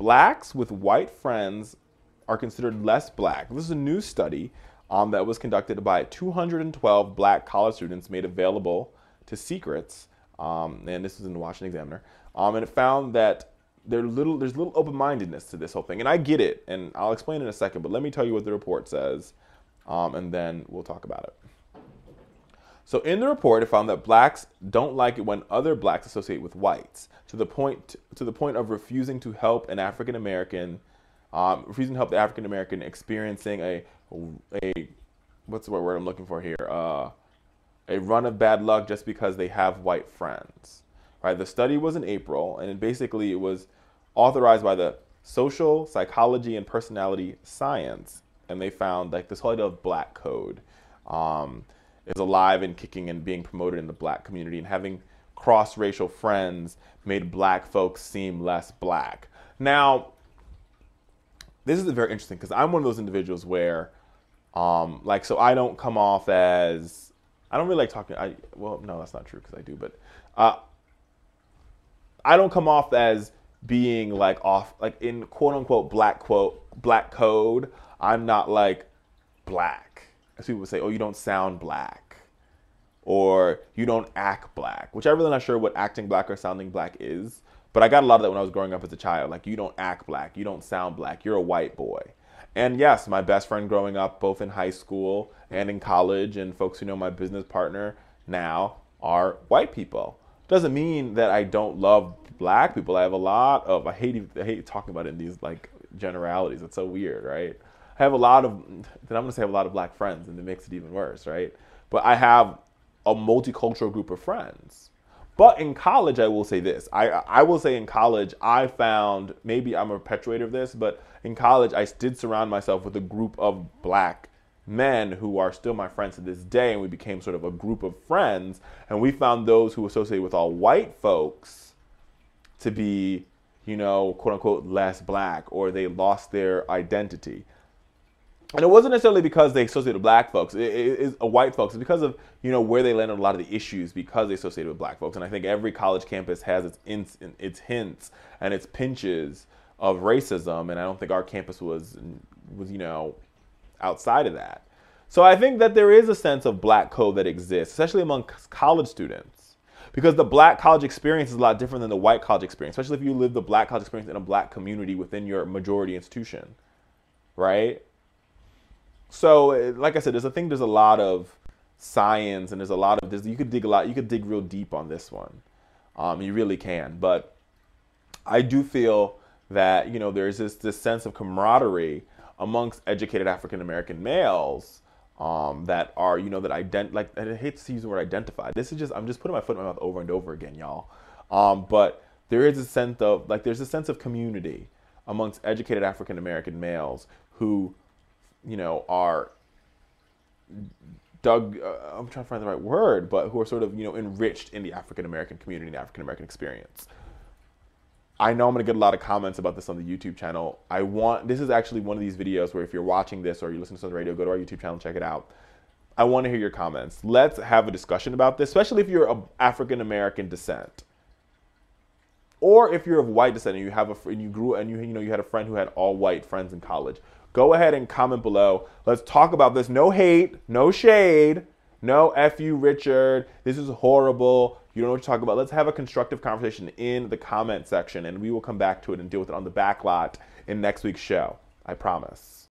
blacks with white friends are considered less black. This is a new study that was conducted by 212 black college students made available to secrets, and this is in the Washington Examiner, and it found that there's little open-mindedness to this whole thing. And I get it, and I'll explain in a second, but let me tell you what the report says, and then we'll talk about it. So in the report, it found that blacks don't like it when other blacks associate with whites, to the point of refusing to help the African American experiencing a what's the word I'm looking for here? A run of bad luck just because they have white friends. Right? The study was in April, and it was authorized by the Social Psychology and Personality Science, and they found like this whole idea of black code is alive and kicking and being promoted in the black community, and having cross-racial friends made black folks seem less black. Now, this is very interesting because I'm one of those individuals where, so I don't come off as, I don't really like talking, well, no, that's not true because I do, but I don't come off as being like in quote unquote black code. I'm not like black. As people would say, oh, you don't sound black, or you don't act black, which I'm really not sure what acting black or sounding black is. But I got a lot of that when I was growing up as a child. Like, you don't act black, you don't sound black, you're a white boy. And yes, my best friend growing up, both in high school and in college, and folks who know my business partner now, are white people. Doesn't mean that I don't love black people. I have a lot of, I hate talking about it in these like generalities. It's so weird, right? I have a lot of, then I'm gonna say I have a lot of black friends, and it makes it even worse, right? But I have a multicultural group of friends. But in college, I will say this. I will say in college, I found, maybe I'm a perpetuator of this, but in college, I did surround myself with a group of black men who are still my friends to this day, and we became sort of a group of friends, and we found those who associate with all white folks to be, quote unquote, less black, or they lost their identity. And it wasn't necessarily because they associated with black folks, it is white folks. It's because of, where they landed a lot of the issues because they associated with black folks. And I think every college campus has its hints and its pinches of racism. And I don't think our campus was outside of that. So I think that there is a sense of black code that exists, especially among college students, because the black college experience is a lot different than the white college experience, especially if you live the black college experience in a black community within your majority institution, right? So, like I said, there's a lot of science, and there's a lot of this. You could dig real deep on this one. You really can. But I do feel that, there's this sense of camaraderie amongst educated African-American males that are, I hate to use the word identify. I'm just putting my foot in my mouth over and over again, y'all. But there is a sense of, there's a sense of community amongst educated African-American males who, are I'm trying to find the right word, but who are sort of, enriched in the African-American community and African-American experience. I know I'm going to get a lot of comments about this on the YouTube channel. This is actually one of these videos where if you're watching this or you're listening to this on the radio, go to our YouTube channel, check it out. I want to hear your comments. Let's have a discussion about this, especially if you're of African-American descent. Or if you're of white descent and you had a friend who had all white friends in college. Go ahead and comment below. Let's talk about this. No hate, no shade, no F you, Richard. This is horrible. You don't know what you're talking about. Let's have a constructive conversation in the comment section, and we will come back to it and deal with it on the back lot in next week's show. I promise.